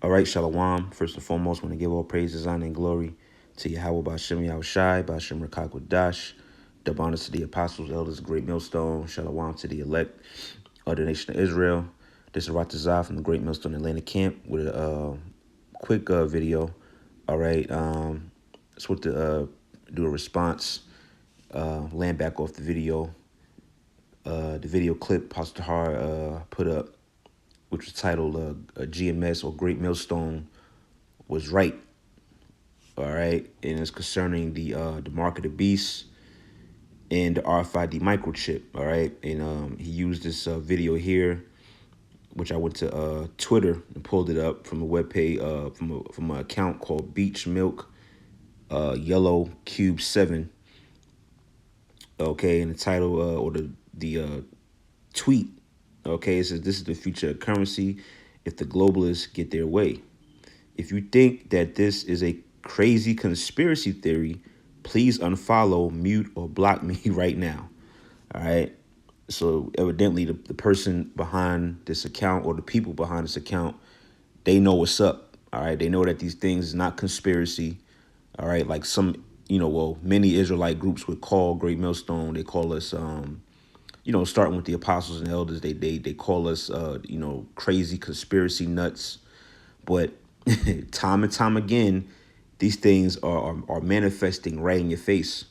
All right, Shalom. First and foremost, want to give all praises, honor, and glory to Yahweh Ba'Shem Yahushai, Ba'Shem Rakakwadash. Double honors to the apostles, elders, Greatmillstone. Shalom to the elect of the nation of Israel. This is Ratazah from the Greatmillstone Atlanta camp with a quick video. All right, just want to do a response, land back off the video. The video clip Pastor Har put up, which was titled GMS or Greatmillstone was right. All right, and it's concerning the mark of the beast and the RFID microchip. All right, and he used this video here, which I went to Twitter and pulled it up from a webpage from an account called Beach Milk Yellow Cube 7. Okay, and the title or the tweet. Okay, it says this is the future of currency if the globalists get their way. If you think that this is a crazy conspiracy theory, please unfollow, mute, or block me right now. All right. So evidently the person behind this account or the people behind this account, they know what's up. All right. They know that these things is not conspiracy. All right. Like some, many Israelite groups would call Greatmillstone. They call us, starting with the apostles and elders, they call us, crazy conspiracy nuts. But time and time again, these things are manifesting right in your face.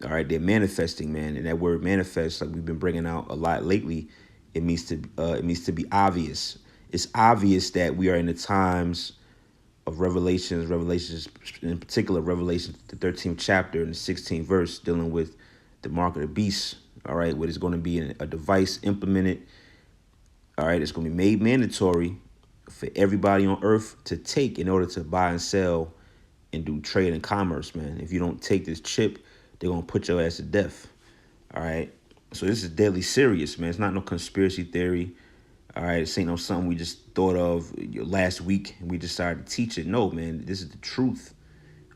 All right, they're manifesting, man, and that word "manifest," like we've been bringing out a lot lately, it means to be obvious. It's obvious that we are in the times of Revelations in particular, Revelation the 13th chapter and the 16th verse, dealing with the mark of the beast. All right, where there's going to be a device implemented. All right, it's going to be made mandatory for everybody on earth to take in order to buy and sell and do trade and commerce, man. If you don't take this chip, they're going to put your ass to death. All right. So this is deadly serious, man. It's not no conspiracy theory. All right. This ain't no something we just thought of last week and we decided to teach it. No, man. This is the truth.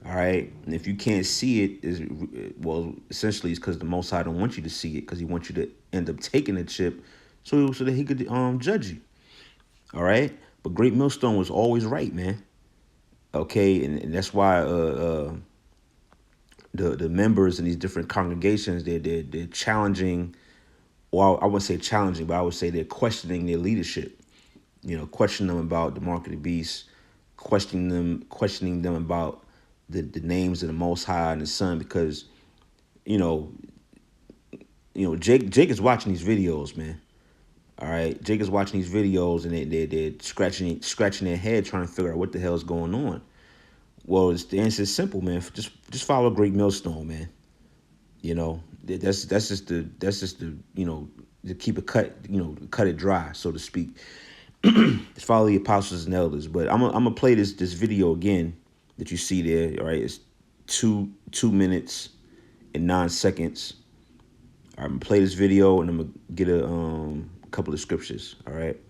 All right. And if you can't see it, essentially it's because the Most High don't want you to see it, because he wants you to end up taking the chip so that he could judge you. All right. But Greatmillstone was always right, man. Okay. And that's why the members in these different congregations, they're challenging, or I wouldn't say challenging, but I would say they're questioning their leadership. Questioning them about the mark of the beast, questioning them about the names of the Most High and the Son, because Jake is watching these videos, man. All right, Jake is watching these videos and they're scratching their head trying to figure out what the hell is going on. Well, the answer is simple, man. Just follow Greatmillstone, man. That's just the to keep it cut it dry, so to speak. Just follow the apostles and elders. But I'm gonna play this video again that you see there. All right, it's 2 minutes and 9 seconds. All right, I'm gonna play this video and I'm gonna get a couple of scriptures. All right.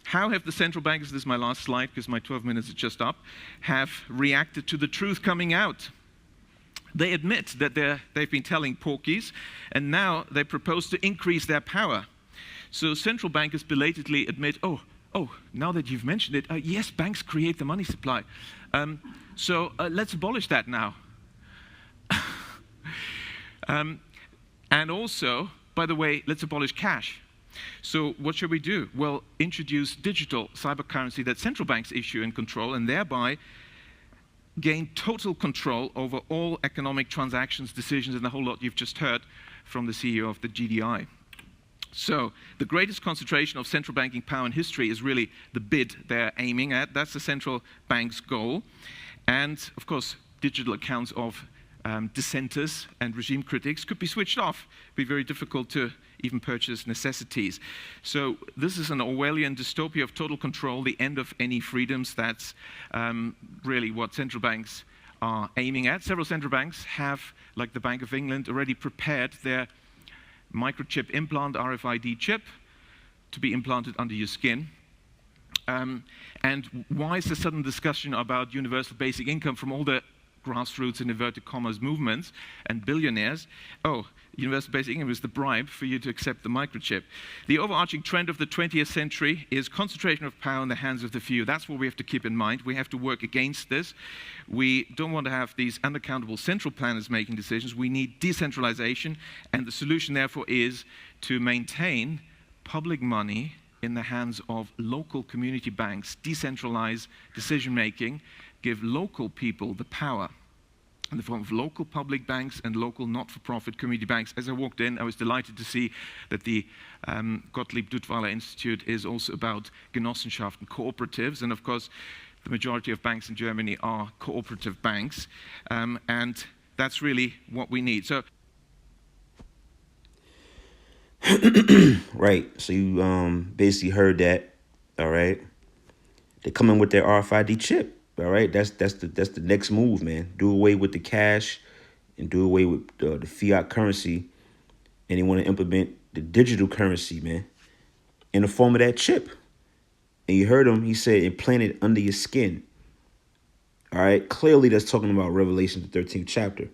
How have the central bankers, this is my last slide because my 12 minutes is just up, have reacted to the truth coming out? They admit that they've been telling porkies, and now they propose to increase their power. So central bankers belatedly admit, oh, now that you've mentioned it, yes, banks create the money supply. So let's abolish that now. And also, by the way, let's abolish cash. So what should we do? Well, introduce digital cyber currency that central banks issue and control, and thereby gain total control over all economic transactions, decisions, and the whole lot you've just heard from the CEO of the GDI. So the greatest concentration of central banking power in history is really the bid they're aiming at. That's the central bank's goal. And of course, digital accounts of dissenters and regime critics could be switched off. It'd be very difficult to even purchase necessities. So this is an Orwellian dystopia of total control, the end of any freedoms. That's really what central banks are aiming at. Several central banks have, like the Bank of England, already prepared their microchip implant, RFID chip, to be implanted under your skin. And why is the sudden discussion about universal basic income from all the grassroots and inverted commas movements and billionaires. Oh, universal basic income is the bribe for you to accept the microchip. The overarching trend of the 20th century is concentration of power in the hands of the few. That's what we have to keep in mind. We have to work against this. We don't want to have these unaccountable central planners making decisions. We need decentralization, and the solution, therefore, is to maintain public money in the hands of local community banks, decentralize decision-making, give local people the power in the form of local public banks and local not-for-profit community banks. As I walked in, I was delighted to see that the Gottlieb Duttweiler Institute is also about Genossenschaften, cooperatives, and of course, the majority of banks in Germany are cooperative banks, and that's really what we need. So, Right. So you basically heard that. All right. They're coming with their RFID chip. All right. That's the next move, man. Do away with the cash and do away with the fiat currency, and they want to implement the digital currency, man, in the form of that chip. And you heard him. He said implant it under your skin. All right. Clearly, that's talking about Revelation, the 13th chapter.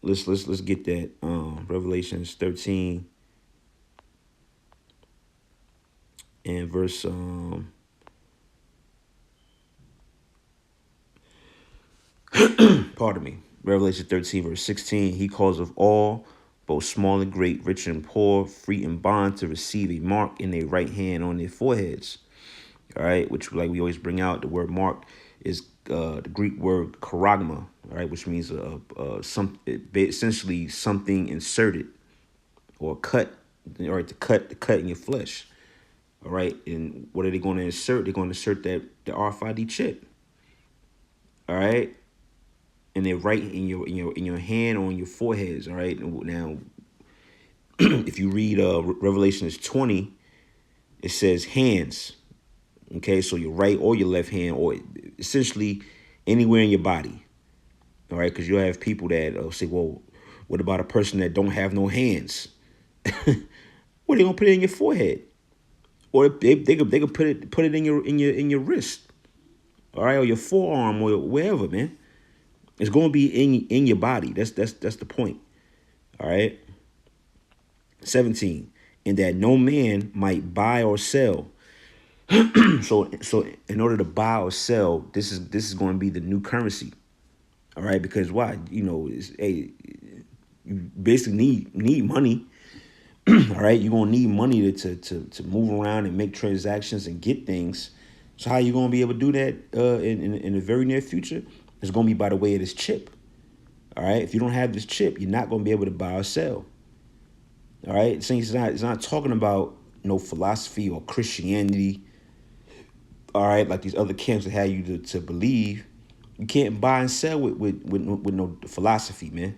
Let's get that. Revelations 13 and verse pardon me, Revelation 13 verse 16. He calls of all, both small and great, rich and poor, free and bond, to receive a mark in their right hand on their foreheads. All right, which, like we always bring out, the word mark is the Greek word charagma, all right, which means essentially something inserted or cut, all right, to cut in your flesh. All right, and what are they going to insert? They're going to insert that the RFID chip. All right, and they're right in your hand or on your foreheads. All right, now if you read Revelations 20, it says hands. Okay, so your right or your left hand, or essentially anywhere in your body. All right, because you'll have people that say, well, what about a person that don't have no hands? Well, they gonna put it in your forehead, or they could put it in your wrist, all right, or your forearm, or wherever, man. It's gonna be in your body. That's the point. All right. 17, and that no man might buy or sell. So in order to buy or sell, this is going to be the new currency. All right, because why? You basically need money. All right, you're gonna need money to move around and make transactions and get things. So how you gonna be able to do that in the very near future? It's gonna be by the way of this chip. All right, if you don't have this chip, you're not gonna be able to buy or sell. All right, so it's not talking about no philosophy or Christianity. All right, like these other camps that have you to believe. You can't buy and sell with no philosophy, man.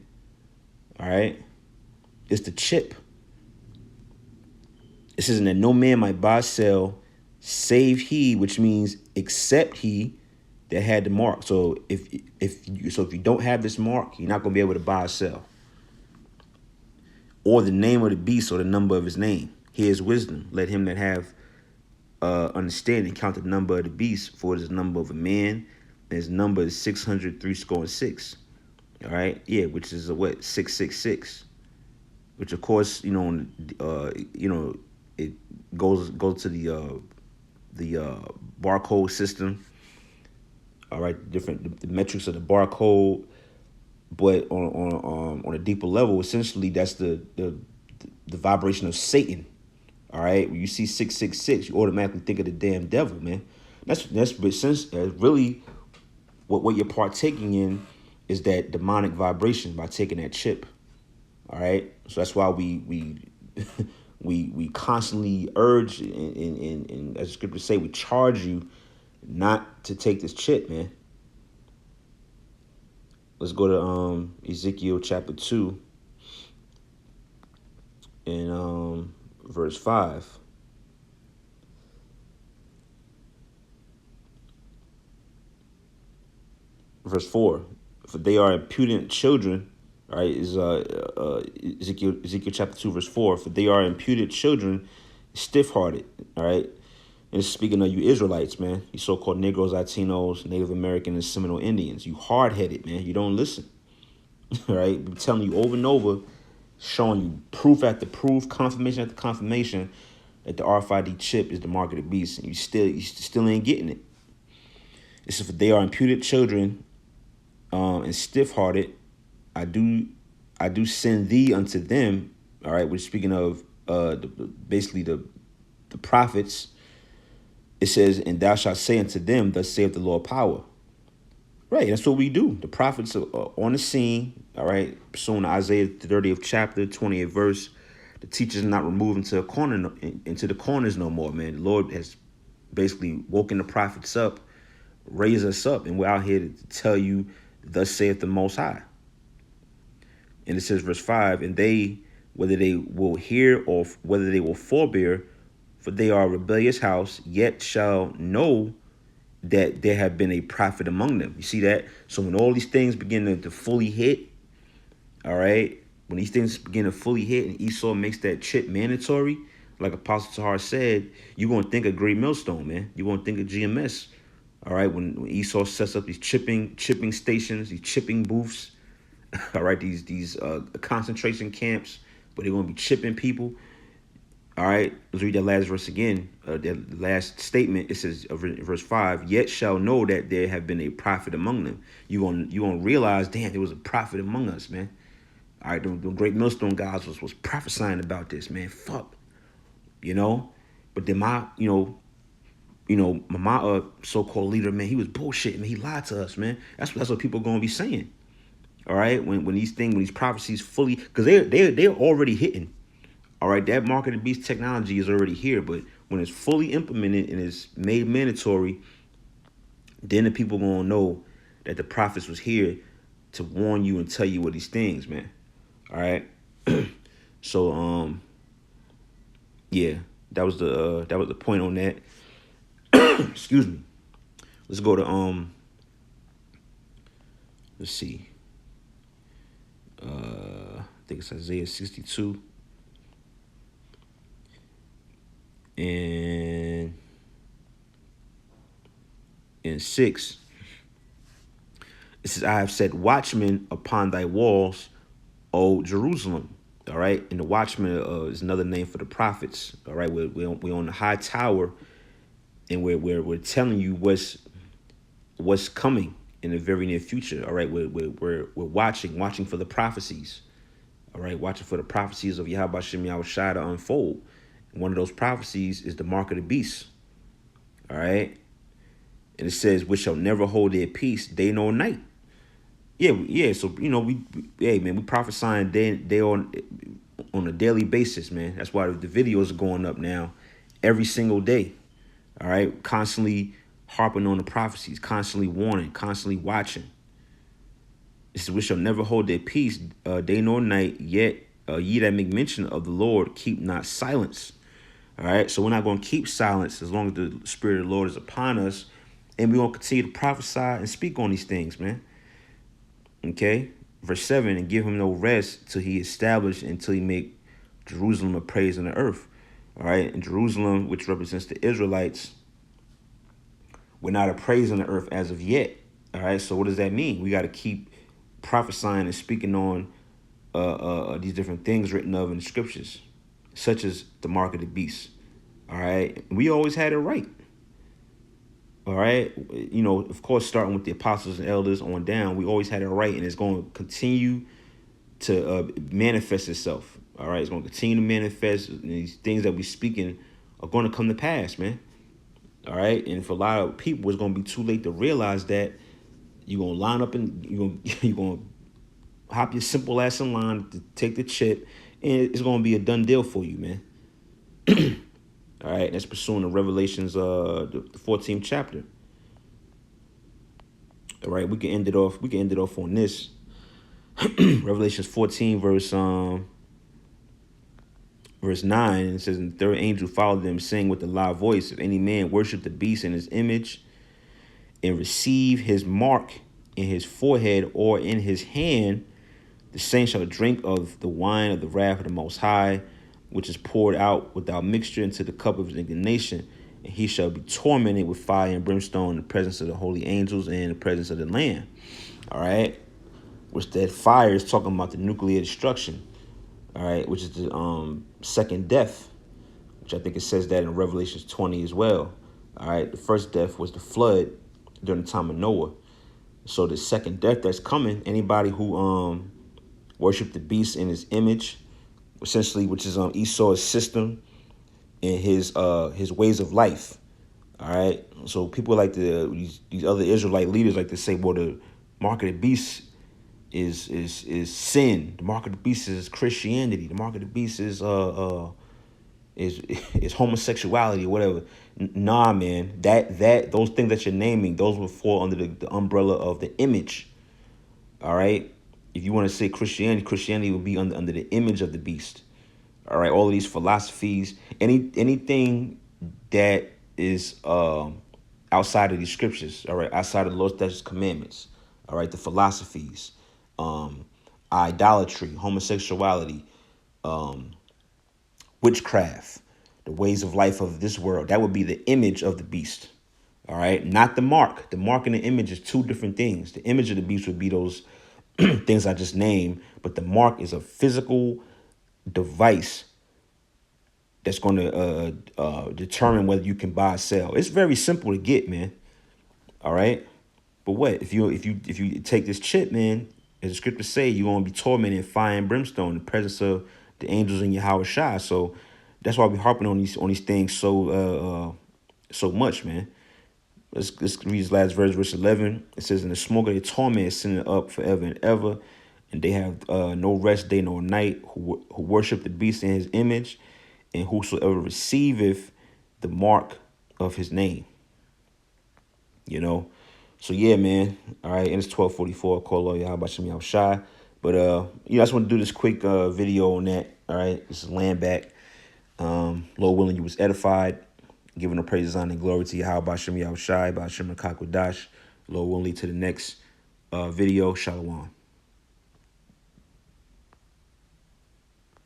All right, it's the chip. It says that no man might buy or sell, save he, which means except he that had the mark. So if you don't have this mark, you're not gonna be able to buy or sell. Or the name of the beast or the number of his name. Here's wisdom. Let him that have understanding count the number of the beast, for it is the number of a man, and his number is 603 and 6. All right, yeah, which is a what 666. Which of course it goes to the barcode system. All right, the metrics of the barcode, but on a deeper level, essentially that's the vibration of Satan. All right, when you see 666, you automatically think of the damn devil, man. That's really what you're partaking in is that demonic vibration by taking that chip. All right, so that's why we we constantly urge and as the scriptures say, we charge you not to take this chip, man. Let's go to Ezekiel chapter 2 and verse 5. Verse 4. For they are impudent children. All right, is Ezekiel chapter 2 verse 4. For they are imputed children, stiff-hearted. All right, And speaking of you Israelites, man, you so-called Negroes, Latinos, Native American, and Seminole Indians, you hard-headed, man. You don't listen, right? I'm telling you over and over, showing you proof after proof, confirmation after confirmation that the RFID chip is the mark of the beast, and you still ain't getting it. It's if they are imputed children and stiff-hearted, I do send thee unto them. All right, we're speaking of basically the prophets. It says, and thou shalt say unto them, thus saith the Lord power. Right, that's what we do. The prophets are on the scene. All right, pursuing Isaiah the 30th chapter, 28th verse. The teachers are not removed into the corners no more, man. The Lord has basically woken the prophets up, raised us up, and we're out here to tell you, thus saith the Most High. And it says, verse 5, and they, whether they will hear or whether they will forbear, for they are a rebellious house, yet shall know that there have been a prophet among them. You see that? So when all these things begin to fully hit, all right, when these things begin to fully hit and Esau makes that chip mandatory, like Apostle Tahar said, you're going to think of Greatmillstone, man. You're going to think of GMS. All right, when Esau sets up these chipping stations, these chipping booths, all right, these concentration camps where they're going to be chipping people. All right, let's read that last verse again. That last statement, it says, verse 5, yet shall know that there have been a prophet among them. You gonna realize, damn, there was a prophet among us, man. All right, the Greatmillstone guys was prophesying about this, man. Fuck, you know. But then my so-called leader, man, he was bullshitting, man. He lied to us, man. That's what people are gonna be saying. All right, when these prophecies fully, because they're already hitting. All right, that mark of the beast technology is already here, but when it's fully implemented and it's made mandatory, then the people gonna know that the prophets was here to warn you and tell you what these things, man. All right, so yeah, that was the point on that. Excuse me. Let's go to let's see. I think it's Isaiah 62 and 6. It says, I have set watchmen upon thy walls, O Jerusalem. All right. And the watchmen is another name for the prophets. All right. We're on the high tower, and we're telling you what's coming in the very near future. All right. We're watching for the prophecies. All right. Watching for the prophecies of Yahweh Shem Yahweh Shai to unfold. And one of those prophecies is the mark of the beast. All right. And it says, which shall never hold their peace day nor night. Yeah. So hey man, we prophesying day on a daily basis, man. That's why the videos are going up now, every single day. All right, constantly harping on the prophecies, constantly warning, constantly watching. This is which shall never hold their peace day nor night. Yet ye that make mention of the Lord keep not silence. All right, so we're not going to keep silence as long as the Spirit of the Lord is upon us, and we're going to continue to prophesy and speak on these things, man. Okay, verse 7, and give him no rest till he establish, until he make Jerusalem a praise in the earth. All right, and Jerusalem, which represents the Israelites, we're not a praise in the earth as of yet. All right, so what does that mean? We got to keep prophesying and speaking on these different things written of in the scriptures, such as the mark of the beast. All right, we always had it right. All right, of course, starting with the apostles and elders on down, we always had it right, and it's going to continue to manifest itself. All right, it's going to continue to manifest. And these things that we're speaking are going to come to pass, man. All right, and for a lot of people, it's going to be too late to realize that. You're going to line up and you're going to hop your simple ass in line to take the chip, and it's going to be a done deal for you, man. All right, that's pursuing the Revelations, the 14th chapter. All right, we can end it off. We can end it off on this. Revelations 14, verse 9. It says, and the third angel followed them, saying with a loud voice, if any man worship the beast in his image, and receive his mark in his forehead or in his hand, the same shall drink of the wine of the wrath of the Most High, which is poured out without mixture into the cup of his indignation, and he shall be tormented with fire and brimstone in the presence of the holy angels and in the presence of the Lamb. All right, which that fire is talking about the nuclear destruction. All right, which is the second death, which I think it says that in Revelations 20 as well. All right, the first death was the flood during the time of Noah. So the second death that's coming, anybody who worship the beast in his image, essentially, which is Esau's system and his ways of life. All right. So people like these other Israelite leaders like to say, well, the mark of the beast is sin. The mark of the beast is Christianity. The mark of the beast is homosexuality or whatever. Nah, man. That those things that you're naming, those would fall under the umbrella of the image. All right. If you want to say Christianity, Christianity would be under the image of the beast. All right. All of these philosophies, anything that is outside of these scriptures. All right. Outside of the Lord's statutes, commandments. All right. The philosophies, um, idolatry, homosexuality, witchcraft, the ways of life of this world. That would be the image of the beast. All right, not the mark. The mark and the image is two different things. The image of the beast would be those things I just named, but the mark is a physical device that's going to determine whether you can buy or sell. It's very simple to get, man. All right, but what if you take this chip, man? As the scriptures say, you're gonna be tormented in fire and brimstone in the presence of the angels in Yahweh Shai. So that's why we harping on these things so much, man. Let's read this last verse 11. It says, "In the smoke of their torment is sending up forever and ever, and they have no rest day nor night, who worship the beast in his image, and whosoever receiveth the mark of his name." You know, so yeah, man. All right, and it's 12:44. Call all y'all about Shemi Shy, but I just want to do this quick video on that. All right, this is land back. Lord willing, you was edified. Giving the praises, honor, and glory to you. How about Shemi Shai, about Shema Kakwadash. Lord willing, to the next video. Shalom.